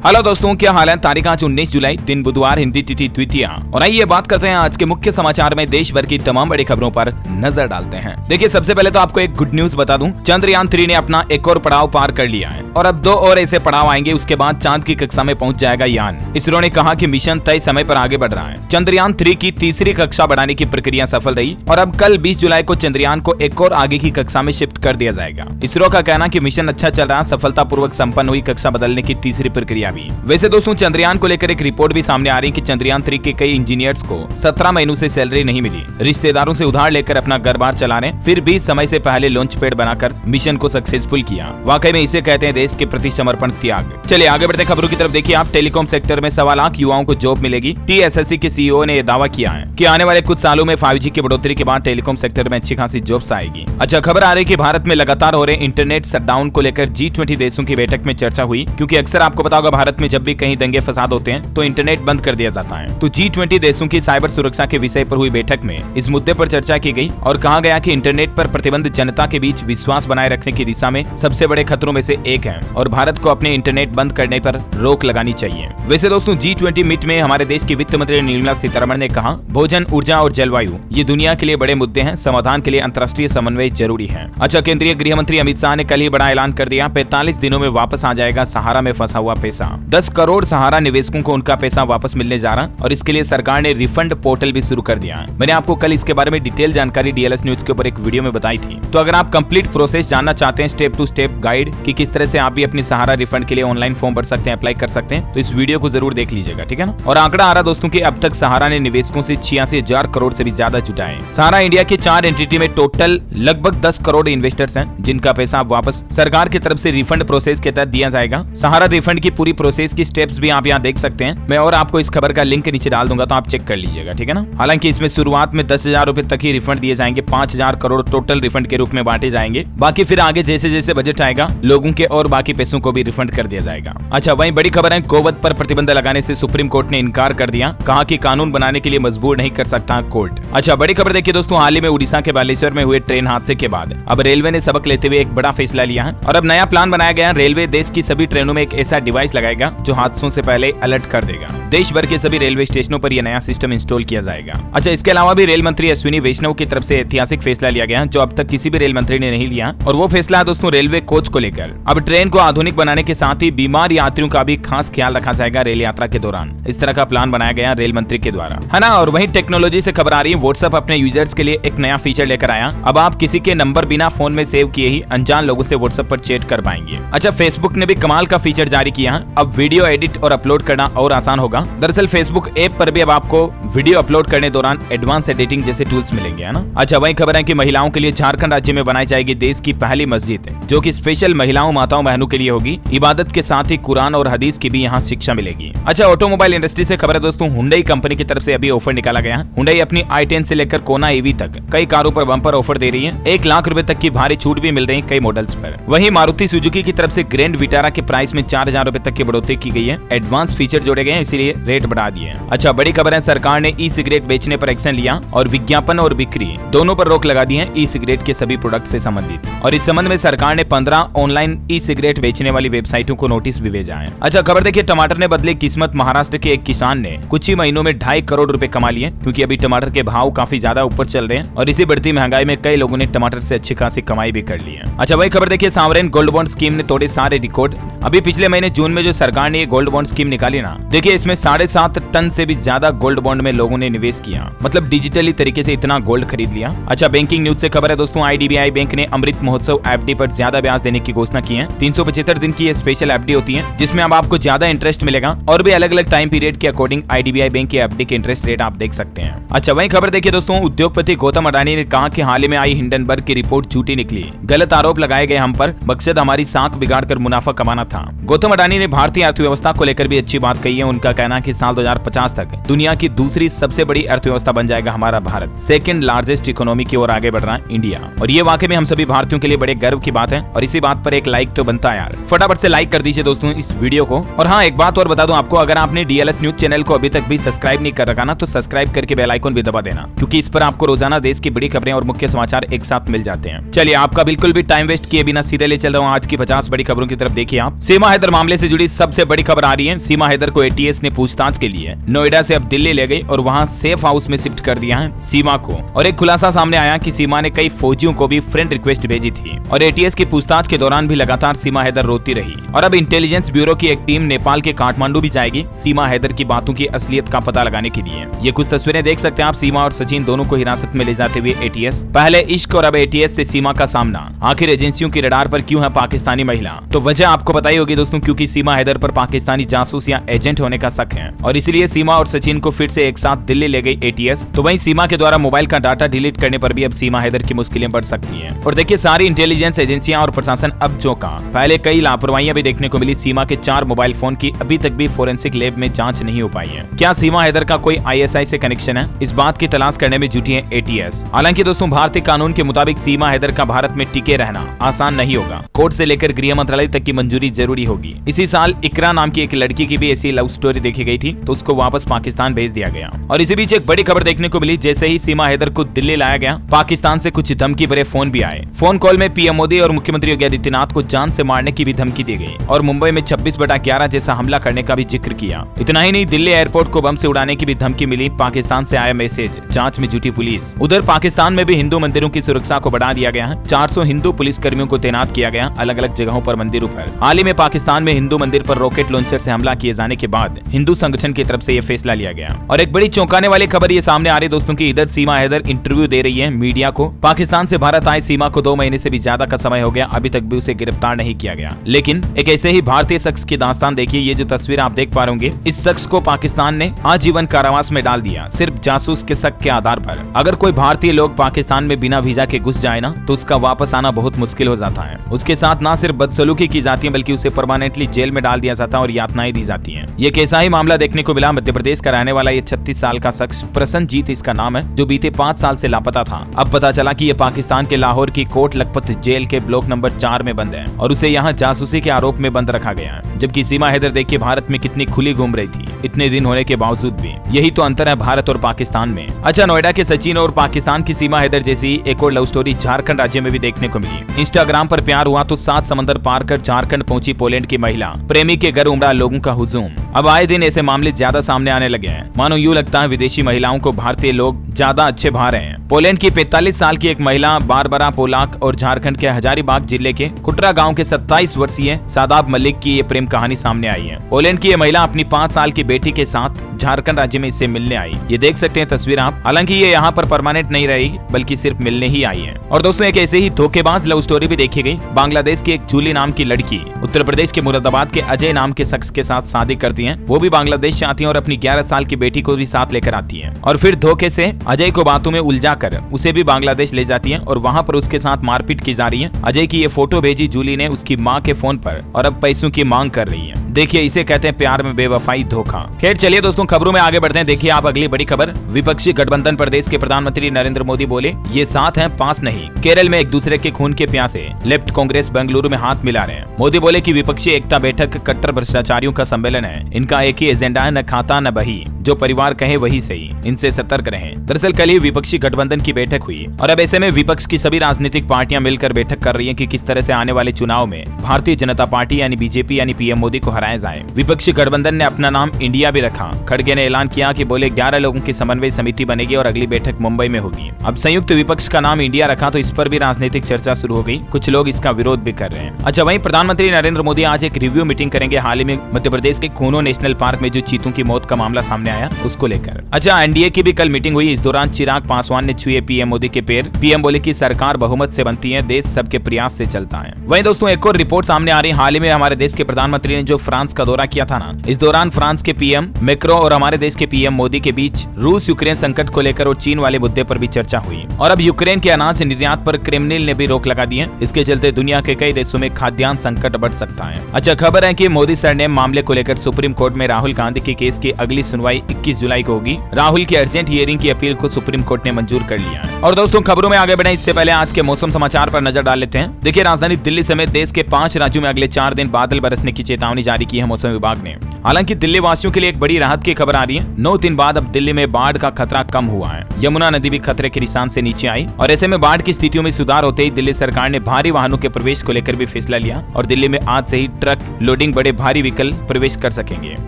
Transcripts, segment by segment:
Hello दोस्तों, क्या हाल है। तारीख आज 19 जुलाई, दिन बुधवार, हिंदी तिथि द्वितीया। और आइए बात करते हैं आज के मुख्य समाचार में देश भर की तमाम बड़ी खबरों पर नजर डालते हैं। देखिए, सबसे पहले तो आपको एक गुड न्यूज बता दूं, चंद्रयान 3 ने अपना एक और पड़ाव पार कर लिया है और अब 2 और ऐसे पड़ाव आएंगे। उसके बाद चांद की कक्षा में पहुंच जाएगा यान। इसरो ने कहा कि मिशन तय समय पर आगे बढ़ रहा है। चंद्रयान 3 की तीसरी कक्षा बढ़ाने की प्रक्रिया सफल रही और अब कल 20 जुलाई को चंद्रयान को एक और आगे की कक्षा में शिफ्ट कर दिया जाएगा। इसरो का कहना कि मिशन अच्छा चल रहा, सफलतापूर्वक संपन्न हुई कक्षा बदलने की तीसरी प्रक्रिया भी। वैसे दोस्तों, चंद्रयान को लेकर एक रिपोर्ट भी सामने आ रही है कि चंद्रयान 3 के कई इंजीनियर्स को 17 महीनों से सैलरी नहीं मिली। रिश्तेदारों से उधार लेकर अपना घर बार चला रहे, फिर भी समय से पहले लॉन्च पैड बनाकर मिशन को सक्सेसफुल किया। वाकई में इसे कहते हैं देश के प्रति समर्पण, त्याग। चलिए आगे बढ़ते खबरों की तरफ। देखिए आप, टेलीकॉम सेक्टर में 1.25 लाख युवाओं को जॉब मिलेगी। TSSC के CEO ने यह दावा किया है कि आने वाले कुछ सालों में 5G की बढ़ोतरी के बाद टेलीकॉम सेक्टर में अच्छी खासी जॉब्स आएगी। अच्छा, खबर आ रही है कि भारत में लगातार हो रहे इंटरनेट शटडाउन को लेकर G20 देशों की बैठक में चर्चा हुई, क्योंकि अक्सर आपको पता होगा भारत में जब भी कहीं दंगे फसाद होते हैं तो इंटरनेट बंद कर दिया जाता है। तो G20 देशों की साइबर सुरक्षा के विषय पर हुई बैठक में इस मुद्दे पर चर्चा की गई और कहा गया कि इंटरनेट पर प्रतिबंध जनता के बीच विश्वास बनाए रखने की दिशा में सबसे बड़े खतरों में से एक है और भारत को अपने इंटरनेट बंद करने पर रोक लगानी चाहिए। वैसे दोस्तों, G20 मीट में हमारे देश की वित्त मंत्री निर्मला सीतारमण ने कहा, भोजन, ऊर्जा और जलवायु ये दुनिया के लिए बड़े मुद्दे हैं। समाधान के लिए अंतर्राष्ट्रीय समन्वय जरूरी है। अच्छा, केंद्रीय गृह मंत्री अमित शाह ने कल ही बड़ा ऐलान कर दिया, 45 दिनों में वापस आ जाएगा सहारा में फंसा हुआ पैसा। 10 करोड़ सहारा निवेशकों को उनका पैसा वापस मिलने जा रहा और इसके लिए सरकार ने रिफंड पोर्टल भी शुरू कर दिया है। मैंने आपको कल इसके बारे में डिटेल जानकारी DLS न्यूज के ऊपर एक वीडियो में बताई थी। तो अगर आप कंप्लीट प्रोसेस जानना चाहते हैं, स्टेप टू स्टेप गाइड कि किस तरह से आप भी अपनी सहारा रिफंड के लिए ऑनलाइन फॉर्म भर सकते हैं, अप्लाई कर सकते हैं, तो इस वीडियो को जरूर देख लीजिएगा, ठीक है ना। और आंकड़ा आ रहा दोस्तों कि अब तक सहारा ने निवेशकों से 86,000 करोड़ से भी ज्यादा जुटाए। सहारा इंडिया के 4 एंटिटी में टोटल लगभग 10 करोड़ इन्वेस्टर्स हैं, जिनका पैसा वापस सरकार की तरफ से रिफंड प्रोसेस के तहत दिया जाएगा। सहारा रिफंड की पूरी प्रोसेस की स्टेप्स भी आप यहाँ देख सकते हैं। मैं और आपको इस खबर का लिंक नीचे डाल दूंगा, तो आप चेक कर लीजिएगा, ठीक है ना। हालांकि इसमें शुरुआत में 10,000 रुपए तक ही रिफंड दिए जाएंगे, 5,000 करोड़ टोटल रिफंड के रूप में बांटे जाएंगे। बाकी फिर आगे जैसे जैसे बजट आएगा, लोगों के और बाकी पैसों को भी रिफंड कर दिया जाएगा। अच्छा, वहीं बड़ी खबर है, गोवध पर प्रतिबंध लगाने से सुप्रीम कोर्ट ने इनकार कर दिया। कहा कि कानून बनाने के लिए मजबूर नहीं कर सकता कोर्ट। अच्छा, बड़ी खबर देखिए दोस्तों, हाल ही में उड़ीसा के बालेश्वर में हुए ट्रेन हादसे के बाद अब रेलवे ने सबक लेते हुए एक बड़ा फैसला लिया है और अब नया प्लान बनाया गया। रेलवे देश की सभी ट्रेनों में एक ऐसा डिवाइस लगाएगा जो हादसों से पहले अलर्ट कर देगा। देश भर के सभी रेलवे स्टेशनों पर यह नया सिस्टम इंस्टॉल किया जाएगा। अच्छा, इसके अलावा भी रेल मंत्री अश्विनी वैष्णव की तरफ से ऐतिहासिक फैसला लिया गया जो अब तक किसी भी रेल मंत्री ने नहीं लिया, और वो फैसला है दोस्तों रेलवे कोच को लेकर। अब ट्रेन को आधुनिक बनाने के साथ ही बीमार यात्रियों का भी खास ख्याल रखा जाएगा रेल यात्रा के दौरान। इस तरह का प्लान बनाया गया रेल मंत्री के द्वारा, है ना। और वहीं टेक्नोलॉजी से खबर आ रही है, व्हाट्सएप अपने यूजर्स के लिए एक नया फीचर लेकर आया। अब आप किसी के नंबर बिना फोन में सेव किए ही अनजान लोगों से व्हाट्सएप पर चैट कर पाएंगे। अच्छा, फेसबुक ने भी कमाल का फीचर जारी किया है। अब वीडियो एडिट और अपलोड करना और आसान होगा। दरअसल फेसबुक ऐप पर भी अब आपको वीडियो अपलोड करने दौरान एडवांस एडिटिंग जैसे टूल्स मिलेंगे, है ना। अच्छा, वही खबर है कि महिलाओं के लिए झारखंड राज्य में बनाई जाएगी देश की पहली मस्जिद, जो कि स्पेशल महिलाओं, माताओं, बहनों के लिए होगी। इबादत के साथ ही कुरान और हदीस की भी यहाँ शिक्षा मिलेगी। अच्छा, ऑटोमोबाइल इंडस्ट्री से खबर है दोस्तों, हुंडई कंपनी की तरफ से अभी ऑफर निकाला गया। हुंडई अपनी i10 से लेकर कोना EV तक कई कारों पर बम्पर ऑफर दे रही है। 1 लाख रुपए तक की भारी छूट भी मिल रही है कई मॉडल्स पर। वहीं मारुति सुजुकी की तरफ से ग्रैंड विटारा के प्राइस में 4,000 रुपए तक की बढ़ोतरी की गई है। एडवांस फीचर जोड़े गए हैं, इसीलिए रेट बढ़ा दिए। अच्छा, बड़ी खबर है, सरकार ने ई सिगरेट बेचने पर एक्शन लिया और विज्ञापन और बिक्री दोनों पर रोक लगा दी है ई सिगरेट के सभी प्रोडक्ट से संबंधित। और इस संबंध में सरकार ने 15 ऑनलाइन ई सिगरेट बेचने वाली वेबसाइटों को नोटिस भी भेजा है। अच्छा, खबर देखिए, टमाटर ने बदली किस्मत। महाराष्ट्र के एक किसान ने कुछ ही महीनों में 2.5 करोड़ रुपए कमा लिए, क्योंकि अभी टमाटर के भाव काफी ज्यादा ऊपर चल रहे हैं और इसी बढ़ती महंगाई में कई लोगों ने टमाटर से अच्छी खासी कमाई भी कर ली है। अच्छा, वही खबर देखिए, सावरेन गोल्ड बॉन्ड स्कीम ने तोड़े सारे रिकॉर्ड। अभी पिछले महीने जून में जो सरकार ने ये गोल्ड बॉन्ड स्कीम निकाली ना, देखिए इसमें 7.5 टन से भी ज्यादा गोल्ड बॉन्ड में लोगों ने निवेश किया, मतलब डिजिटली तरीके से इतना गोल्ड खरीद लिया। अच्छा, बैंकिंग न्यूज से खबर है दोस्तों, IDBI बैंक ने अमृत महोत्सव FD पर ज्यादा ब्याज देने की घोषणा की है। 375 दिन की ये स्पेशल FD होती है, जिसमें अब आपको ज्यादा इंटरेस्ट मिलेगा और भी अलग अलग टाइम पीरियड के अकॉर्डिंग IDBI बैंक के FD के इंटरेस्ट रेट आप देख सकते हैं। अच्छा, वही खबर देखिए दोस्तों, उद्योगपति गौतम अडानी ने कहा कि हाल ही में आई हिंडनबर्ग की रिपोर्ट झूठी निकली। गलत आरोप लगाए गए हम पर, मकसद हमारी साख बिगाड़कर मुनाफा कमाना था। गौतम अडानी ने भारतीय अर्थव्यवस्था को लेकर भी अच्छी बात कही है। उनका कहना है कि साल 2050 तक दुनिया की दूसरी सबसे बड़ी अर्थव्यवस्था बन जाएगा हमारा भारत। सेकंड लार्जेस्ट इकोनॉमी की ओर आगे बढ़ रहा है इंडिया, और ये वाकई में हम सभी भारतीयों के लिए बड़े गर्व की बात है। और इसी बात पर एक लाइक तो बनता है यार, फटाफट से लाइक कर दीजिए दोस्तों इस वीडियो को। और हाँ, एक बात और बता दूं आपको, अगर आपने DLS न्यूज चैनल को अभी तक भी सब्सक्राइब नहीं कर रखा ना, तो सब्सक्राइब करके बेल आइकन भी दबा देना, क्योंकि इस पर आपको रोजाना देश की बड़ी खबरें और मुख्य समाचार एक साथ मिल जाते हैं। चलिए, आपका बिल्कुल भी टाइम वेस्ट किए बिना सीधे ले चल रहा हूँ आज की 50 बड़ी खबरों की तरफ। देखिए आप, सीमा हैदर मामले से जुड़ी सबसे बड़ी खबर आ रही है, सीमा हैदर को एटीएस ने पूछताछ के लिए नोएडा से अब दिल्ली ले गई और वहां सेफ हाउस में शिफ्ट कर दिया है सीमा को। और एक खुलासा सामने आया कि सीमा ने कई फौजियों को भी फ्रेंड रिक्वेस्ट भेजी थी और एटीएस की पूछताछ के दौरान भी लगातार सीमा हैदर रोती रही। और अब इंटेलिजेंस ब्यूरो की एक टीम नेपाल के काठमांडू भी जाएगी सीमा हैदर की बातों की असलियत का पता लगाने के लिए। ये कुछ तस्वीरें देख सकते हैं आप, सीमा और सचिन दोनों को हिरासत में ले जाते हुए एटीएस। पहले इश्क और अब एटीएस से सीमा का सामना। आखिर एजेंसियों की रडार पर क्यों है पाकिस्तानी महिला? तो वजह आपको पता ही होगी दोस्तों, क्योंकि सीमा हैदर पर पाकिस्तानी जासूस या एजेंट होने का शक है और इसलिए सीमा और सचिन को फिर से एक साथ दिल्ली ले गई एटीएस। तो वहीं सीमा के द्वारा मोबाइल का डाटा डिलीट करने पर भी अब सीमा हैदर की मुश्किलें बढ़ सकती हैं। और देखिए, सारी इंटेलिजेंस एजेंसियां और प्रशासन अब चौंका। पहले कई लापरवाहियां भी देखने को मिली। सीमा के 4 मोबाइल फोन की अभी तक भी फोरेंसिक लैब में जांच नहीं हो पाई है। क्या सीमा हैदर का कोई आईएसआई से कनेक्शन है? इस बात की तलाश करने में जुटी है एटीएस। हालांकि दोस्तों, भारतीय कानून के मुताबिक सीमा हैदर का भारत में टिके रहना आसान नहीं होगा। कोर्ट से लेकर गृह मंत्रालय तक की मंजूरी जरूरी होगी। इसी साल इकरा नाम की एक लड़की की भी ऐसी लव स्टोरी देखी गई थी, तो उसको वापस पाकिस्तान भेज दिया गया। और इसी बीच एक बड़ी खबर देखने को मिली, जैसे ही सीमा हैदर को दिल्ली लाया गया, पाकिस्तान से कुछ धमकी भरे फोन भी आए। फोन कॉल में पीएम मोदी और मुख्यमंत्री योगी आदित्यनाथ को जान से मारने की भी धमकी दी गई और मुंबई में 26/11 जैसा हमला करने का भी जिक्र किया। इतना ही नहीं, दिल्ली एयरपोर्ट को बम से उड़ाने की भी धमकी मिली। पाकिस्तान से आया मैसेज, जांच में जुटी पुलिस। उधर पाकिस्तान में भी हिंदू मंदिरों की सुरक्षा को बढ़ा दिया गया है। 400 हिंदू पुलिस कर्मियों को तैनात किया गया अलग अलग जगहों पर मंदिरों पर। हाल ही में पाकिस्तान में हिंदू मंदिर पर रॉकेट लॉन्चर से हमला किए जाने के बाद हिंदू संगठन की तरफ से यह फैसला लिया गया। और एक बड़ी चौंकाने वाली खबर ये सामने आ रही दोस्तों की, इधर सीमा हैदर इंटरव्यू दे रही है मीडिया को। पाकिस्तान से भारत आए सीमा को 2 महीने से भी ज्यादा का समय हो गया, अभी तक भी उसे गिरफ्तार नहीं किया गया। लेकिन एक ऐसे ही भारतीय शख्स की दास्तान देखिए। ये जो तस्वीर आप देख पा रहे होंगे, इस शख्स को पाकिस्तान ने आजीवन कारावास में डाल दिया, सिर्फ जासूस के शक के आधार पर। अगर कोई भारतीय लोग पाकिस्तान में बिना वीजा के घुस जाए ना, तो उसका वापस आना बहुत मुश्किल हो जाता है। उसके साथ ना सिर्फ बदसलूकी की जाती है, बल्कि उसे परमानेंटली जेल में डाल दिया जाता है और यातनाएं दी जाती हैं। ये कैसा ही मामला देखने को मिला। मध्य प्रदेश का रहने वाला ये 36 साल का शख्स, प्रसन्नजीत इसका नाम है, जो बीते 5 साल से लापता था। अब पता चला कि ये पाकिस्तान के लाहौर की कोट लखपत जेल के ब्लॉक नंबर 4 में बंद है और उसे यहाँ जासूसी के आरोप में बंद रखा गया है। जबकि सीमा हैदर देखिए भारत में कितनी खुली घूम रही थी इतने दिन होने के बावजूद भी। यही तो अंतर है भारत और पाकिस्तान में। अच्छा, नोएडा के सचिन और पाकिस्तान की सीमा हैदर जैसी एक और लव स्टोरी झारखंड राज्य में भी देखने को मिली। इंस्टाग्राम पर प्यार हुआ तो 7 समंदर पार कर झारखंड पहुंची पोलैंड की महिला। प्रेमी के घर उमड़ा लोगों का हुजूम। अब आए दिन ऐसे मामले ज्यादा सामने आने लगे हैं। मानो यूं लगता है विदेशी महिलाओं को भारतीय लोग ज्यादा अच्छे भा रहे हैं। पोलैंड की 45 साल की एक महिला बारबरा पोलाक और झारखंड के हजारीबाग जिले के कुटरा गांव के 27 वर्षीय सादाब मलिक की ये प्रेम कहानी सामने आई है। पोलैंड की ये महिला अपनी 5 साल की बेटी के साथ झारखंड राज्य में इससे मिलने आई। ये देख सकते हैं तस्वीर आप। हालांकि ये यहाँ पर परमानेंट नहीं रही, बल्कि सिर्फ मिलने ही आई है। और दोस्तों, एक ऐसे ही धोखेबाज लव स्टोरी भी देखी गई। बांग्लादेश की एक जूली नाम की लड़की उत्तर प्रदेश के मुरादाबाद के अजय नाम के शख्स के साथ शादी करती है। वो भी बांग्लादेश से आती है और अपनी 11 साल की बेटी को भी साथ लेकर आती है और फिर धोखे से अजय को बातों में उलझाकर उसे भी बांग्लादेश ले जाती है और वहाँ पर उसके साथ मारपीट की जा रही है। अजय की ये फोटो भेजी जूली ने उसकी माँ के फोन पर और अब पैसों की मांग कर रही है। देखिए, इसे कहते हैं प्यार में बेवफाई, धोखा। खैर चलिए दोस्तों, खबरों में आगे बढ़ते हैं। देखिए आप अगली बड़ी खबर। विपक्षी गठबंधन प्रदेश के प्रधानमंत्री नरेंद्र मोदी बोले, ये साथ हैं, पास नहीं। केरल में एक दूसरे के खून के प्यासे। लेफ्ट कांग्रेस बेंगलुरु में हाथ मिला रहे हैं। मोदी बोले कि विपक्षी एकता बैठक कट्टर भ्रष्टाचारियों का सम्मेलन है। इनका एक ही एजेंडा है, न खाता न बही। जो परिवार कहे वही सही, इनसे सतर्क रहें। दरअसल कल ही विपक्षी गठबंधन की बैठक हुई और अब ऐसे में विपक्ष की सभी राजनीतिक पार्टियां मिलकर बैठक कर रही हैं कि किस तरह से आने वाले चुनाव में भारतीय जनता पार्टी यानी बीजेपी यानी पीएम मोदी को हराया जाए। विपक्षी गठबंधन ने अपना नाम इंडिया भी रखा। खड़गे ने ऐलान किया कि बोले 11 लोगों की समन्वय समिति बनेगी और अगली बैठक मुंबई में होगी। अब संयुक्त विपक्ष का नाम इंडिया रखा तो इस पर भी राजनीतिक चर्चा शुरू हो गई। कुछ लोग इसका विरोध भी कर रहे हैं। अच्छा, वहीं प्रधानमंत्री नरेंद्र मोदी आज एक रिव्यू मीटिंग करेंगे। हाल ही में मध्य प्रदेश के खूनो नेशनल पार्क में जो चीतों की मौत का मामला सामने आया उसको लेकर। अच्छा, एनडीए की भी कल मीटिंग हुई। इस दौरान चिराग पासवान ने छुए पीएम मोदी के पैर। पीएम बोले कि सरकार बहुमत से बनती है, देश सबके प्रयास से चलता है। वहीं दोस्तों, एक और रिपोर्ट सामने आ रही है। हाल ही में हमारे देश के प्रधानमंत्री ने जो फ्रांस का दौरा किया था ना, इस दौरान फ्रांस के पीएम मैक्रो और हमारे देश के पीएम मोदी के बीच रूस यूक्रेन संकट को लेकर और चीन वाले मुद्दे पर भी चर्चा हुई। और अब यूक्रेन के अनाज निर्यात पर क्रेमलिन ने भी रोक लगा दी है। इसके चलते दुनिया के कई देशों में खाद्यान्न संकट बढ़ सकता है। अच्छा, खबर है कि मोदी सरनेम मामले को लेकर सुप्रीम कोर्ट में राहुल गांधी के केस की अगली सुनवाई 21 जुलाई को होगी। राहुल की अर्जेंट हियरिंग की अपील को सुप्रीम कोर्ट ने मंजूर कर लिया है। और दोस्तों खबरों में आगे बढ़े इससे पहले आज के मौसम समाचार पर नजर डाल लेते हैं। देखिए राजधानी दिल्ली समेत देश के 5 राज्यों में अगले 4 दिन बादल बरसने की चेतावनी जारी की है मौसम विभाग ने। हालांकि दिल्ली वासियों के लिए एक बड़ी राहत की खबर आ रही है। 9 दिन बाद अब दिल्ली में बाढ़ का खतरा कम हुआ है। यमुना नदी भी खतरे के निशान से नीचे आई और ऐसे में बाढ़ की स्थितियों में सुधार होते ही दिल्ली सरकार ने भारी वाहनों के प्रवेश को लेकर भी फैसला लिया और दिल्ली में आज से ही ट्रक लोडिंग बड़े भारी व्हीकल प्रवेश कर सकेंगे।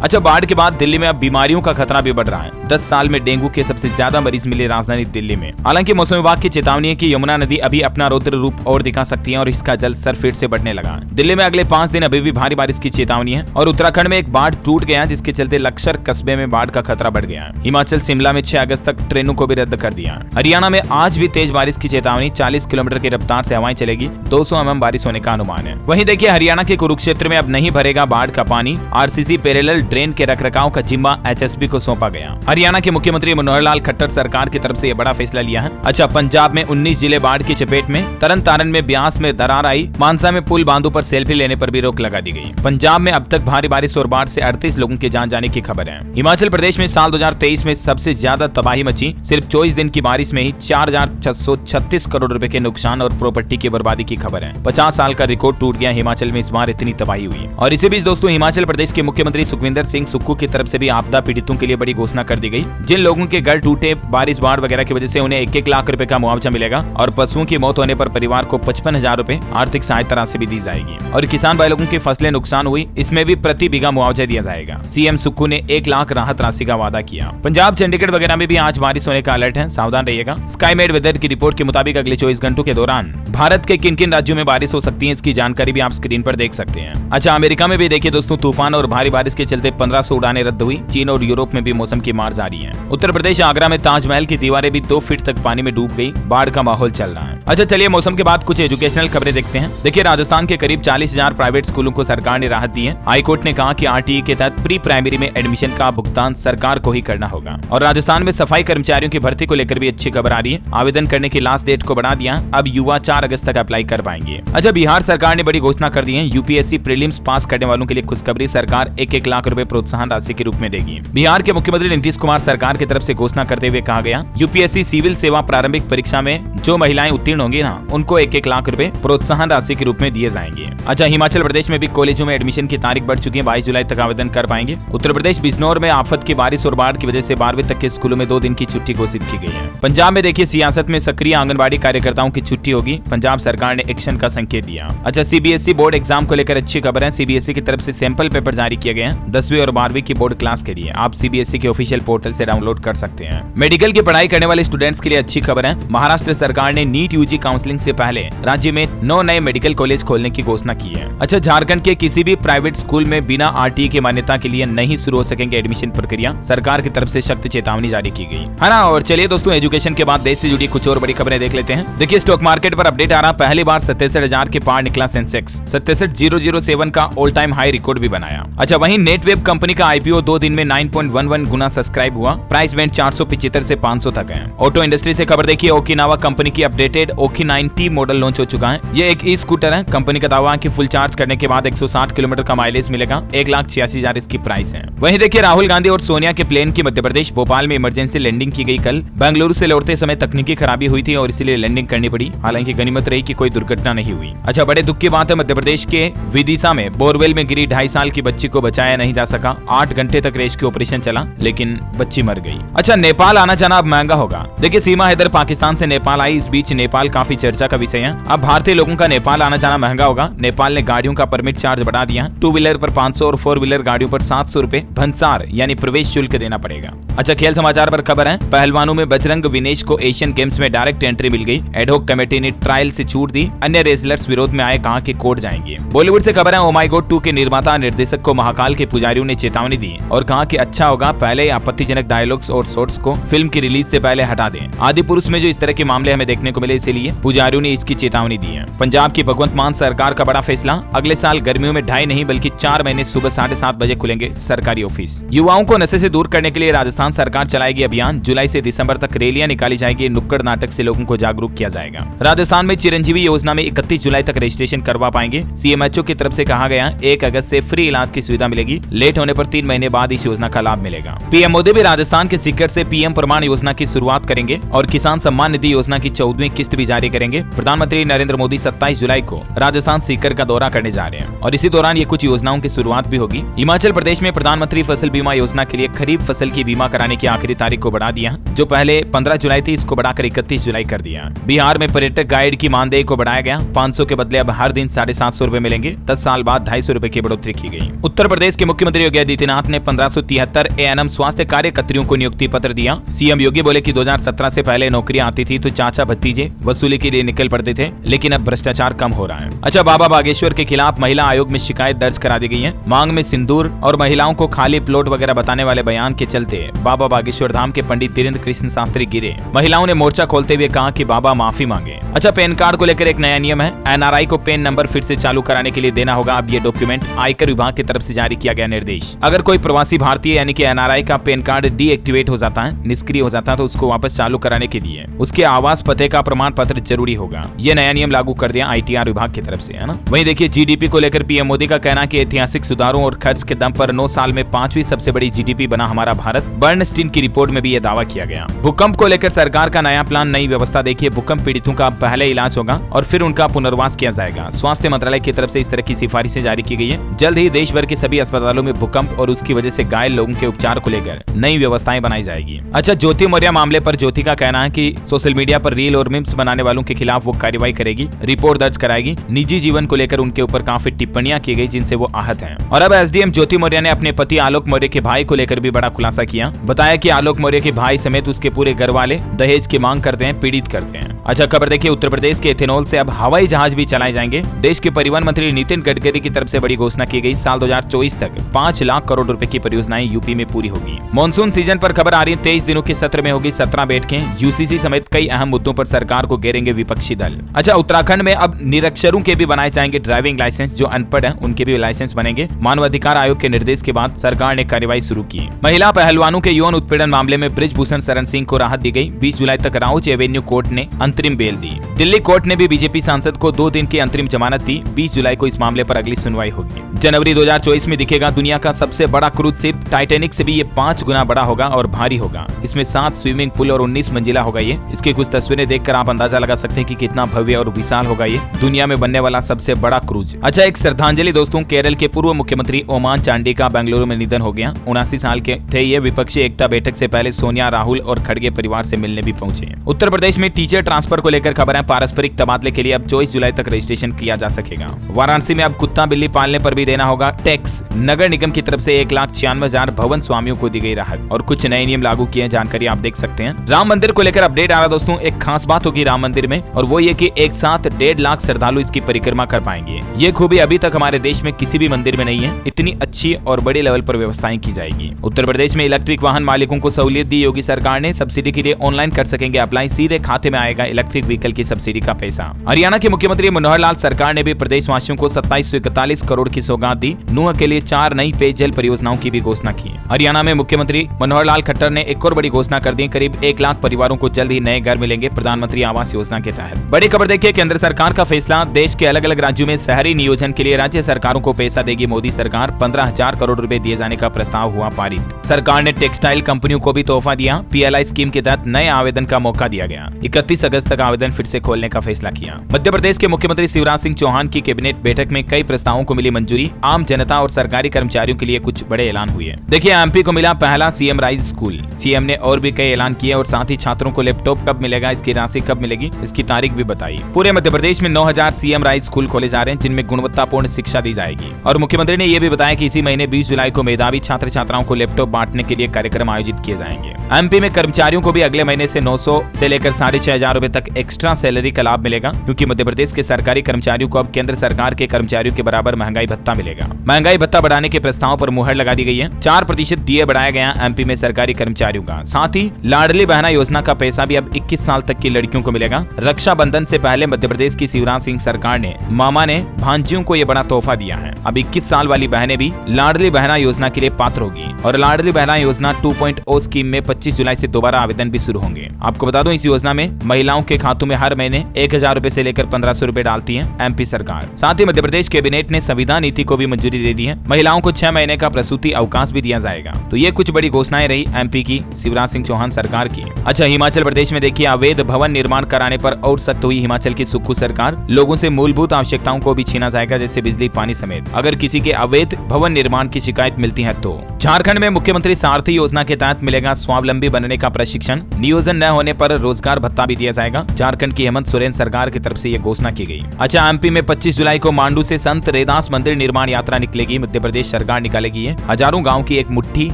अच्छा, बाढ़ के बाद दिल्ली में अब बीमारियों का खतरा भी बढ़ रहा है। 10 साल में डेंगू के सबसे ज्यादा मरीज मिले राजधानी दिल्ली में। हालांकि मौसम विभाग की चेतावनी है कि यमुना नदी अभी अपना रौद्र रूप और दिखा सकती है और इसका जल स्तर फिर से बढ़ने लगा। दिल्ली में अगले 5 दिन अभी भी भारी बारिश की चेतावनी है और उत्तराखंड में एक बांध टूट गया जिसके चलते लक्सर कस्बे में बाढ़ का खतरा बढ़ गया। हिमाचल शिमला में 6 अगस्त तक ट्रेनों को भी रद्द कर दिया। हरियाणा में आज भी तेज बारिश की चेतावनी, 40 किलोमीटर की रफ्तार से हवाएं चलेगी, 200 mm बारिश होने का अनुमान है। वहीं देखिए हरियाणा के कुरुक्षेत्र में अब नहीं भरेगा बाढ़ का पानी। आरसीसी पैरेलल ड्रेन के रखरखाव का जिम्मा एचएसबी को सौंपा गया। हरियाणा के मुख्यमंत्री मनोहर लाल खट्टर सरकार की तरफ से यह बड़ा फैसला लिया है। अच्छा, पंजाब में 19 जिले बाढ़ की चपेट में। तरन तारन में ब्यास में दरार आई। मानसा में पुल बांधों पर सेल्फी लेने पर भी रोक लगा दी गई। पंजाब में अब तक भारी बारिश और बाढ़ से 38 लोगों की जान जाने की खबर है। हिमाचल प्रदेश में साल 2023 में सबसे ज्यादा तबाही मची। सिर्फ 24 दिन की बारिश में ही 4,636 करोड़ रुपए के नुकसान और प्रॉपर्टी की बर्बादी की खबर है। 50 साल का रिकॉर्ड टूट गया। हिमाचल में इस बार इतनी तबाही हुई। और इसी बीच दोस्तों हिमाचल प्रदेश के मुख्यमंत्री सुखविंदर सिंह सुक्खू की तरफ से भी आपदा पीड़ितों के लिए बड़ी घोषणा कर दी गई। जिन लोगों के घर टूटे बारिश बाढ़ वगैरह की वजह से उन्हें 1-1 लाख रुपए का मुआवजा मिलेगा और पशुओं की मौत होने पर परिवार को 55,000 रुपए आर्थिक सहायता राशि भी दी जाएगी। और किसान भाई लोगों की फसलें नुकसान हुई, इसमें भी प्रति बीघा मुआवजा दिया जाएगा। सीएम सुक्खू ने 1 लाख राहत राशि का वादा किया। पंजाब चंडीगढ़ वगैरह में भी आज बारिश होने का अलर्ट है, सावधान रहिएगा। स्काईमेड वेदर की रिपोर्ट के मुताबिक अगले 24 घंटों के दौरान भारत के किन किन राज्यों में बारिश हो सकती है इसकी जानकारी भी आप स्क्रीन पर देख सकते हैं। अच्छा, अमेरिका में भी देखिए दोस्तों तूफान और भारी बारिश के चलते 1500 उड़ानें रद्द हुई। चीन और यूरोप में भी मौसम की मार जारी है। उत्तर प्रदेश आगरा में ताजमहल की दीवारें भी 2 फीट तक पानी में डूब गई। बाढ़ का माहौल चल रहा है। अच्छा चलिए मौसम के बाद कुछ एजुकेशनल खबरें देखते हैं। देखिए राजस्थान के करीब 40,000 प्राइवेट स्कूलों को सरकार ने राहत दी है। हाईकोर्ट ने कहा कि आरटीई के तहत प्री प्राइमरी में एडमिशन का भुगतान सरकार को ही करना होगा। और राजस्थान में सफाई कर्मचारियों की भर्ती को लेकर भी अच्छी खबर आ रही है। आवेदन करने की लास्ट डेट को बढ़ा दिया। अब युवा 4 अगस्त तक अप्लाई कर पाएंगे। अच्छा, बिहार सरकार ने बड़ी घोषणा कर दी है। यूपीएससी प्रीलिम्स पास करने वालों के लिए खुशखबरी, सरकार 1-1 लाख रुपए प्रोत्साहन राशि के रूप में देगी। बिहार के मुख्यमंत्री नीतीश कुमार सरकार की तरफ से घोषणा करते हुए कहा गया, यूपीएससी सिविल सेवा प्रारंभिक परीक्षा में जो महिलाएं उत्तीर्ण होंगी ना, उनको 1-1 लाख रुपए प्रोत्साहन राशि के रूप में दिए जाएंगे। अच्छा, हिमाचल प्रदेश में भी कॉलेजों में एडमिशन की तारीख बढ़ चुकी है। 22 जुलाई तक आवेदन कर पाएंगे। उत्तर प्रदेश बिजनौर में आफत की बारिश और बाढ़ की वजह से 12वीं तक के स्कूलों में 2 दिन की छुट्टी घोषित की गई है। पंजाब में देखिए सियासत में सक्रिय आंगनबाड़ी कार्यकर्ताओं की छुट्टी होगी। पंजाब सरकार ने एक्शन का संकेत दिया। अच्छा, सीबीएसई बोर्ड एग्जाम को लेकर अच्छी खबर है। सीबीएसई की तरफ से सैंपल पेपर जारी किए गए हैं 10वीं और 12वीं की बोर्ड क्लास के लिए। आप सीबीएसई के ऑफिशियल पोर्टल से डाउनलोड कर सकते हैं। मेडिकल की पढ़ाई करने वाले स्टूडेंट्स के लिए अच्छी खबर है। महाराष्ट्र सरकार ने नीट यूजी काउंसलिंग से पहले राज्य में 9 नए मेडिकल कॉलेज खोलने की घोषणा की है। अच्छा, झारखंड के किसी भी प्राइवेट स्कूल में बिना आरटीई की मान्यता के लिए नहीं शुरू हो सकेंगे एडमिशन प्रक्रिया। सरकार की तरफ से सख्त चेतावनी जारी की गई है ना। और चलिए दोस्तों एजुकेशन के बाद देश से जुड़ी कुछ और बड़ी खबरें देख लेते हैं। देखिए स्टॉक मार्केट पर अपडेट आ रहा, पहली बार 67,000 के पार निकला सेंसेक्स। 67,007 का ऑल टाइम हाई रिकॉर्ड भी बनाया। अच्छा, वहीं नेटवेब कंपनी का आईपीओ 2 दिन में 9.11 गुना सब्सक्राइब हुआ। प्राइस बैंड 475 से 500 तक है। ऑटो इंडस्ट्री से खबर देखिए, ओकिनावा कंपनी की अपडेटेड ओकी 90 मॉडल लॉन्च हो चुका है। ये एक ई स्कूटर है। कंपनी का दावा है कि फुल चार्ज करने के बाद 160 किलोमीटर का माइलेज मिलेगा। 1,86,000 इसकी प्राइस है। वहीं देखिए राहुल गांधी और सोनिया के प्लेन की मध्य प्रदेश भोपाल में इमरजेंसी लैंडिंग की गई। कल बेंगलुरु से लौटते समय तकनीकी खराबी हुई थी और इसलिए लैंडिंग करनी पड़ी। हालांकि गनीमत रही कि कोई दुर्घटना नहीं हुई। अच्छा, बड़े दुख की बात है, मध्य प्रदेश के विदिशा में बोरवेल में गिरी 2.5 साल की बच्ची को बचाया नहीं जा सका। 8 घंटे तक रेस्क्यू ऑपरेशन चला लेकिन बच्ची मर गई। अच्छा, नेपाल आना जाना अब महंगा होगा। देखिए सीमा हैदर पाकिस्तान से नेपाल आई। इस बीच नेपाल काफी चर्चा का विषय है। अब भारतीय लोगों का नेपाल आना जाना महंगा होगा। नेपाल ने गाड़ियों का परमिट चार्ज बढ़ा दिया। 2 व्हीलर पर 500 और 4 व्हीलर गाड़ियों पर 700 रुपए भंसार यानी प्रवेश शुल्क देना पड़ेगा। अच्छा, खेल समाचार पर खबर है, पहलवानों में बजरंग विनेश को एशियन गेम्स में डायरेक्ट एंट्री मिल गई। एडहोक कमेटी ने ट्रायल से छूट दी। अन्य रेसलर्स विरोध में आए, कहा कि कोर्ट जाएंगे। बॉलीवुड से खबर है, ओ माय गॉड 2 के निर्माता निर्देशक को महाकाल के पुजारियों ने चेतावनी दी और कहा कि अच्छा होगा पहले आपत्तिजनक डायलॉग्स और शॉट्स को फिल्म की रिलीज से पहले हटा दें। आदि पुरुष में जो इस तरह के मामले हमें देखने को मिले, इस इसीलिए पुजारियों ने इसकी चेतावनी दी है। पंजाब की भगवंत मान सरकार का बड़ा फैसला, अगले साल गर्मियों में 2.5 नहीं बल्कि 4 महीने सुबह 7:30 बजे खुलेंगे सरकारी ऑफिस। युवाओं को नशे से दूर करने के लिए राजस्थान सरकार चलाएगी अभियान। जुलाई से दिसंबर तक रैलियां निकाली जाएगी, नुक्कड़ नाटक से लोगों को जागरूक किया जाएगा। राजस्थान में चिरंजीवी योजना में 31 जुलाई तक रजिस्ट्रेशन करवा पाएंगे। सीएमएचओ की तरफ से कहा गया 1 अगस्त से फ्री इलाज की सुविधा मिलेगी। लेट होने पर 3 महीने बाद इस योजना का लाभ मिलेगा। पीएम मोदी भी राजस्थान के सीकर से पीएम प्रमाण योजना की शुरुआत करेंगे और किसान सम्मान निधि योजना की 14वीं किस्त भी जारी करेंगे। प्रधानमंत्री नरेंद्र मोदी 27 जुलाई को राजस्थान सीकर का दौरा करने जा रहे हैं और इसी दौरान ये कुछ योजनाओं की शुरुआत भी होगी। हिमाचल प्रदेश में प्रधानमंत्री फसल बीमा योजना के लिए खरीफ फसल की बीमा कराने की आखिरी तारीख को बढ़ा दिया, जो पहले 15 जुलाई थी, इसको बढ़ाकर 31 जुलाई कर दिया। बिहार में पर्यटक गाइड की मानदेय को बढ़ाया गया, 500 के बदले अब हर दिन 750 रुपए मिलेंगे। 10 साल बाद 250 रुपए की बढ़ोतरी की गई। उत्तर प्रदेश के मुख्यमंत्री योगी आदित्यनाथ ने 1573 एएनएम स्वास्थ्य कार्यकर्तियों को नियुक्ति पत्र दिया। सीएम योगी बोले कि 2017 से पहले नौकरियां आती थी तो चाचा भतीजे वसूली के लिए निकल पड़ते थे, लेकिन अब भ्रष्टाचार कम हो रहा है। अच्छा, बाबा बागेश्वर के खिलाफ महिला आयोग में शिकायत दर्ज करा दी गई है। मांग में सिंदूर और महिलाओं को खाली प्लॉट वगैरह बताने वाले बयान के चलते बाबा बागेश्वर धाम के पंडित धीरेन्द्र कृष्ण शास्त्री गिरे। महिलाओं ने मोर्चा खोलते हुए कहा कि बाबा माफी मांगे। अच्छा, पैन कार्ड को लेकर एक नया नियम है। एनआरआई को पैन नंबर फिर से चालू कराने के लिए देना होगा अब ये डॉक्यूमेंट। आयकर विभाग की तरफ से जारी किया गया निर्देश। अगर कोई प्रवासी भारतीय यानी कि एनआरआई का पैन कार्ड डीएक्टिवेट हो जाता है, निष्क्रिय हो जाता है, तो उसको वापस चालू कराने के लिए उसके आवास पते का प्रमाण पत्र जरूरी होगा। ये नया नियम लागू कर दिया आईटीआर विभाग की तरफ से, है ना। वहीं देखिए, जीडीपी को लेकर पीएम मोदी का कहना कि ऐतिहासिक सुधारों और खर्च के दम पर 9 साल में 5वीं सबसे बड़ी जीडीपी बना हमारा भारत। बर्नस्टीन की रिपोर्ट में भी यह दावा किया गया। भूकंप को लेकर सरकार का नया प्लान, नई व्यवस्था। देखिए, भूकंप पीड़ितों का पहले इलाज होगा और फिर उनका पुनर्वास किया जाएगा। स्वास्थ्य मंत्रालय की तरफ से इस तरह की सिफारिशें जारी की गई है। जल्द ही देश भर के सभी अस्पतालों में भूकंप और उसकी वजह से घायल लोगों के उपचार को लेकर नई व्यवस्थाएं बनाई जाएगी। अच्छा, ज्योति मौर्य मामले पर ज्योति का कहना है कि सोशल मीडिया पर रील और मीम्स बनाने वालों के खिलाफ वो कार्रवाई करेगी, रिपोर्ट दर्ज कराएगी। निजी जीवन को लेकर उनके ऊपर काफी टिप्पणियां की गई जिनसे वो आहत हैं। और अब एसडीएम ज्योति मौर्य ने अपने पति आलोक मौर्य के भाई को लेकर भी बड़ा खुलासा किया। बताया कि आलोक मौर्य के भाई समेत उसके पूरे घर वाले दहेज की मांग करते हैं, पीड़ित करते हैं। अच्छा, खबर देखिए, उत्तर प्रदेश के इथेनॉल से अब हवाई जहाज भी चलाए जाएंगे। देश के परिवहन मंत्री नितिन गडकरी की तरफ से बड़ी घोषणा की गई। साल 2024 तक 5 लाख करोड़ रुपए की परियोजनाएं यूपी में पूरी होगी। मॉनसून सीजन पर खबर आ रही है। 23 दिनों के सत्र में होगी 17 बैठकें। यूसीसी समेत कई अहम मुद्दों पर सरकार को घेरेंगे विपक्षी दल। अच्छा, उत्तराखंड में अब निरक्षरों के भी बनाए जाएंगे ड्राइविंग लाइसेंस। जो अनपढ़ हैं उनके भी लाइसेंस बनेंगे। मानवाधिकार आयोग के निर्देश के बाद सरकार ने कार्रवाई शुरू की। महिला पहलवानों के यौन उत्पीड़न मामले में ब्रिजभूषण शरण सिंह को राहत दी गई। 20 जुलाई तक राउच एवेन्यू कोर्ट ने अंतरिम बेल दी। दिल्ली कोर्ट ने भी बीजेपी सांसद को 2 दिन की अंतरिम जमानत दी। 20 जुलाई को इस मामले पर अगली सुनवाई होगी। जनवरी 2024 में दिखेगा दुनिया का सबसे बड़ा क्रूज शिप। टाइटैनिक से भी ये 5 गुना बड़ा होगा और भारी होगा। इसमें 7 स्विमिंग पूल और 19 मंजिला होगा ये। इसकी कुछ तस्वीरें देखकर आप अंदाजा लगा सकते हैं कि कितना भव्य और विशाल होगा ये दुनिया में बनने वाला सबसे बड़ा क्रूज। अच्छा, एक श्रद्धांजलि दोस्तों, केरल के पूर्व मुख्यमंत्री ओमान चांडी का बेंगलुरु में निधन हो गया। 79 साल के थे ये। विपक्षी एकता बैठक से पहले सोनिया, राहुल और खड़गे परिवार से मिलने भी पहुंचे। उत्तर प्रदेश में टीचर ट्रांसफर को लेकर खबर है। पारस्परिक तबादले के लिए अब 24 जुलाई तक रजिस्ट्रेशन किया जा सकेगा। वाराणसी में अब कुत्ता बिल्ली पालने पर भी देना होगा टैक्स। नगर निगम की तरफ से 1,96,000 भवन स्वामियों को दी गई राहत और कुछ नए नियम लागू किए। जानकारी आप देख सकते हैं। राम मंदिर को लेकर अपडेट आ रहा दोस्तों। एक खास बात होगी राम मंदिर में और वो ये कि एक साथ 1.5 लाख श्रद्धालु इसकी परिक्रमा कर पाएंगे। ये खूबी अभी तक हमारे देश में किसी भी मंदिर में नहीं है। इतनी अच्छी और बड़े लेवल पर व्यवस्थाएं की जाएगी। उत्तर प्रदेश में इलेक्ट्रिक वाहन मालिकों को सहूलियत दी योगी सरकार ने। सब्सिडी के लिए ऑनलाइन कर सकेंगे अप्लाई। सीधे खाते में आएगा इलेक्ट्रिक व्हीकल की सब्सिडी का पैसा। हरियाणा के मुख्यमंत्री मनोहर लाल सरकार ने भी प्रदेशवासियों को 2741 करोड़ की सौगात दी। नूह के लिए 4 नई पेयजल परियोजनाओं की भी घोषणा की। हरियाणा में मुख्यमंत्री मनोहर लाल खट्टर ने एक और बड़ी घोषणा कर दी। करीब 1 लाख परिवारों को जल्द ही नए घर मिलेंगे प्रधानमंत्री आवास योजना के तहत। बड़ी खबर देखिए, केंद्र सरकार का फैसला। देश के अलग अलग राज्यों में शहरी नियोजन के लिए राज्य सरकारों को पैसा देगी मोदी सरकार। 15,000 करोड़ रुपए दिए जाने का प्रस्ताव हुआ पारित। सरकार ने टेक्सटाइल कंपनियों को भी तोहफा दिया। पीएलआई स्कीम के तहत नए आवेदन का मौका दिया गया। 31 अगस्त तक आवेदन फिर से खोलने का फैसला किया। मध्य प्रदेश के मुख्यमंत्री शिवराज सिंह चौहान की कैबिनेट बैठक में कई प्रस्तावों को मिली मंजूरी। आम जनता और सरकारी कर्मचारियों के लिए कुछ बड़े ऐलान हुए। देखिए, एमपी को मिला पहला सीएम राइज स्कूल। सीएम ने और भी कई ऐलान किए और साथ ही छात्रों को लैपटॉप कब मिलेगा, इसकी राशि कब मिलेगी, इसकी तारीख भी बताई। पूरे मध्य प्रदेश में 9000 सीएम राइज स्कूल खोले जा रहे हैं जिनमें गुणवत्तापूर्ण शिक्षा दी जाएगी। और मुख्यमंत्री ने यह भी बताया कि इसी महीने 20 जुलाई को मेधावी छात्र छात्राओं को लैपटॉप बांटने के लिए कार्यक्रम आयोजित किए जाएंगे। एमपी में कर्मचारियों को भी अगले महीने से 900 से लेकर 6,500 रुपए रुपए तक एक्स्ट्रा सैलरी का लाभ मिलेगा, क्योंकि मध्य प्रदेश के सरकारी कर्मचारियों को अब केंद्र सरकार के कर्मचारियों के बराबर महंगाई भत्ता मिलेगा। महंगाई भत्ता बढ़ाने के प्रस्ताव पर मुहर लगा दी गई है। 4% डीए बढ़ाया गया एमपी में सरकारी कर्मचारियों का। साथ ही लाडली बहना योजना का पैसा भी अब 21 साल तक की लड़कियों को मिलेगा। रक्षाबंधन से पहले मध्य प्रदेश की शिवराज सिंह सरकार ने मामा ने भांजियों को ये बड़ा तोहफा दिया है। अब 21 साल वाली बहनें भी लाडली बहना योजना के लिए पात्र होगी और लाडली बहना योजना 2.0 स्कीम में 25 जुलाई से दोबारा आवेदन भी शुरू होंगे। आपको बता दूं, इस योजना में महिलाओं के खातों में हर महीने 1000 रुपए से लेकर 1500 रुपए डालती है एमपी सरकार। साथ ही मध्य प्रदेश कैबिनेट ने संविधान नीति को भी मंजूरी दे दी है। महिलाओं को 6 महीने का प्रसूति अवकाश भी दिया जाएगा। तो ये कुछ बड़ी घोषणाएं रही एमपी की शिवराज सिंह चौहान सरकार की। अच्छा, हिमाचल प्रदेश में देखिए, अवैध भवन निर्माण कराने पर और सख्त हुई हिमाचल की सुक्खू सरकार। लोगों से मूलभूत आवश्यकताओं को भी छीना जाएगा, जैसे बिजली पानी समेत। अगर किसी के अवैध भवन निर्माण की शिकायत मिलती है तो झारखंड में मुख्यमंत्री सारथी योजना के तहत मिलेगा स्वावलंबी बनने का प्रशिक्षण। नियोजन न होने पर रोजगार भत्ता भी दिया जाएगा। झारखंड की हेमंत सोरेन सरकार की तरफ से यह घोषणा की गई। अच्छा, एमपी में 25 जुलाई को मांडू से संत रैदास मंदिर निर्माण यात्रा निकलेगी। मध्य प्रदेश सरकार निकालेगी ये। हजारों गाँव की एक मुट्ठी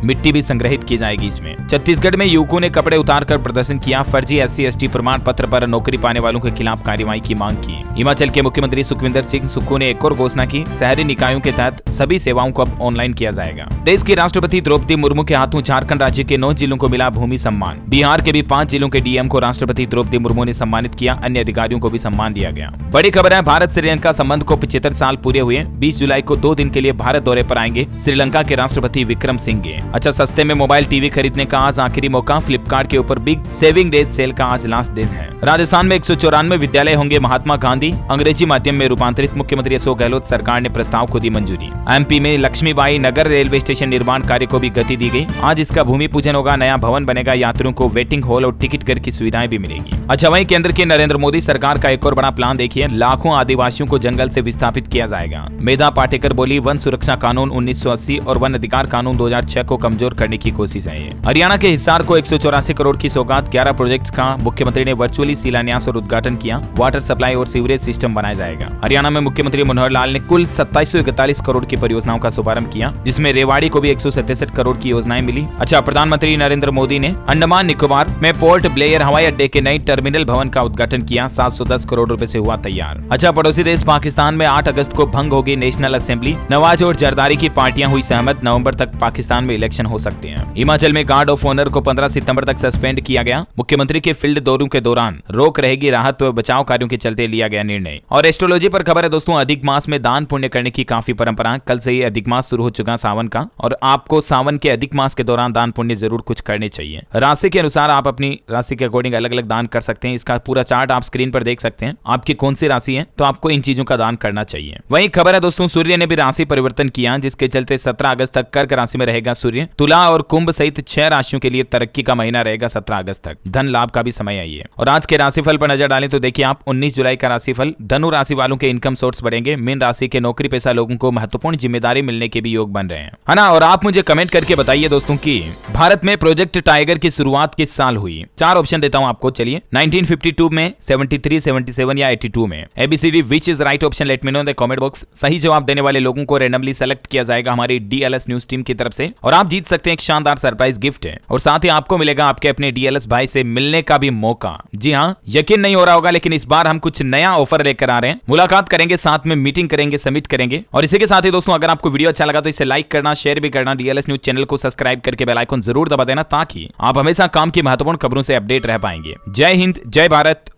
मिट्टी भी संग्रहित की जाएगी इसमें। छत्तीसगढ़ में युवकों ने कपड़े उतारकर प्रदर्शन किया। फर्जी SC/ST प्रमाण पत्र पर नौकरी पाने वालों के खिलाफ कार्रवाई की मांग की। हिमाचल के मुख्यमंत्री सुखविंदर सिंह सुक्खू ने एक और घोषणा की। शहरी निकायों के तहत सभी सेवाओं को अब ऑनलाइन किया जाएगा। देश की राष्ट्रपति द्रौपदी मुर्मू के हाथों झारखंड राज्य के 9 जिलों को मिला भूमि सम्मान। बिहार के भी 5 जिलों के डीएम को राष्ट्रपति द्रौपदी मुर्मू ने सम्मानित किया। अन्य अधिकारियों को भी सम्मान दिया गया। बड़ी खबर है, भारत श्रीलंका संबंध को 75 साल पूरे हुए। 20 जुलाई को 2 दिन के लिए भारत दौरे पर आएंगे श्रीलंका के राष्ट्रपति विक्रम सिंघे। अच्छा, सस्ते में मोबाइल टीवी खरीदने का आज आखिरी मौका। फ्लिपकार्ट के ऊपर बिग सेविंग डेज सेल का आज लास्ट दिन है। राजस्थान में 194 विद्यालय होंगे महात्मा गांधी अंग्रेजी माध्यम में रूपांतरित। मुख्यमंत्री अशोक गहलोत सरकार ने प्रस्ताव को दी मंजूरी। एमपी में लक्ष्मीबाई नगर रेलवे स्टेशन निर्माण कार्य को भी गति दी गई। आज इसका भूमि पूजन होगा। नया भवन बनेगा। यात्रियों को वेटिंग हॉल और टिकट घर की सुविधाएं भी मिलेगी। अच्छा, वहीं केंद्र की नरेंद्र मोदी सरकार का एक और बड़ा प्लान देखिए। लाखों आदिवासियों को जंगल से विस्थापित किया जाएगा। मेधा पाटेकर बोली, वन सुरक्षा कानून 1980 और वन अधिकार कानून 2006 को कमजोर करने की कोशिश है। हरियाणा के हिसार को 184 करोड़ की सौगात। 11 प्रोजेक्ट्स का मुख्यमंत्री ने वर्चुअली शिलान्यास और उद्घाटन किया। वाटर सप्लाई और सीवरेज सिस्टम बनाया जाएगा। हरियाणा में मुख्यमंत्री मनोहर लाल ने कुल 2741 करोड़ की परियोजनाओं का शुभारंभ किया, जिसमें रेवाड़ी को भी 167 करोड़ की योजनाएं मिली। अच्छा, प्रधानमंत्री नरेंद्र मोदी ने अंडमान निकोबार में पोर्ट ब्लेयर हवाई अड्डे के नई टर्मिनल भवन का उद्घाटन किया। 710 करोड़ रुपए से हुआ तैयार। अच्छा, पड़ोसी देश पाकिस्तान में 8 अगस्त को भंग होगी नेशनल असेंबली। नवाज और जरदारी की पार्टियां हुई सहमत। नवंबर तक पाकिस्तान में इलेक्शन हो सकते हैं। हिमाचल में गार्ड ऑफ ऑनर को 15 सितंबर तक सस्पेंड किया गया। मुख्यमंत्री के फील्ड दौरों के दौरान रोक रहेगी। राहत व बचाव कार्यों के चलते लिया गया निर्णय। और एस्ट्रोलॉजी पर खबर है दोस्तों, अधिक मास में दान पुण्य करने की काफी परंपरा। कल से ही अधिक मास शुरू हो चुका सावन का, और आपको सावन के अधिक मास के दौरान दान पुण्य जरूर कुछ करने चाहिए। राशि के अनुसार आप अपनी राशि के अकॉर्डिंग अलग अलग दान कर सकते हैं। इसका पूरा चार्ट आप स्क्रीन पर देख सकते हैं। आपकी कौन सी राशि है तो आपको इन चीजों का दान करना चाहिए। वही खबर है दोस्तों, सूर्य ने भी राशि परिवर्तन किया, जिसके चलते 17 अगस्त तक कर्क राशि में रहेगा सूर्य। तुला और कुंभ सहित 6 राशियों के लिए तरक्की का महीना रहेगा 17 अगस्त तक। धन लाभ का भी समय आई है। और आज के राशिफल पर नजर डालें तो देखिए आप 19 जुलाई का राशिफल। धनु राशि वालों के इनकम सोर्स बढ़ेंगे। मीन राशि के नौकरी पेशा लोगों को महत्वपूर्ण जिम्मेदारी मिलने के भी योग बन रहे हैं, है ना। और आप मुझे कमेंट करके बताइए दोस्तों कि भारत में प्रोजेक्ट टाइगर की शुरुआत किस साल हुई। 4 ऑप्शन देता हूं आपको, चलिए। 1952 में, 73, 77 या 82 में। ABCD which is right option, let me know in the comment box. सही जवाब देने वाले लोगों को रैंडमली सेलेक्ट किया जाएगा हमारी DLS न्यूज टीम की तरफ से, और आप जीत सकते हैं एक शानदार सरप्राइज गिफ्ट है। और साथ ही आपको मिलेगा आपके अपने DLS भाई से मिलने का भी मौका। जी हाँ, यकीन नहीं हो रहा होगा, लेकिन इस बार हम कुछ नया ऑफर लेकर आ रहे हैं। मुलाकात करेंगे, साथ में मीटिंग करेंगे, सबमिट करेंगे। और इसी के साथ ही दोस्तों, अगर आपको वीडियो अच्छा लगा तो इसे लाइक करना, शेयर भी करना। DLS न्यूज चैनल को सब्सक्राइब करके बेल आइकन जरूर दबा देना, ताकि आप हमेशा काम की महत्वपूर्ण खबरों से अपडेट रह पाएंगे। जय हिंद, जय भारत,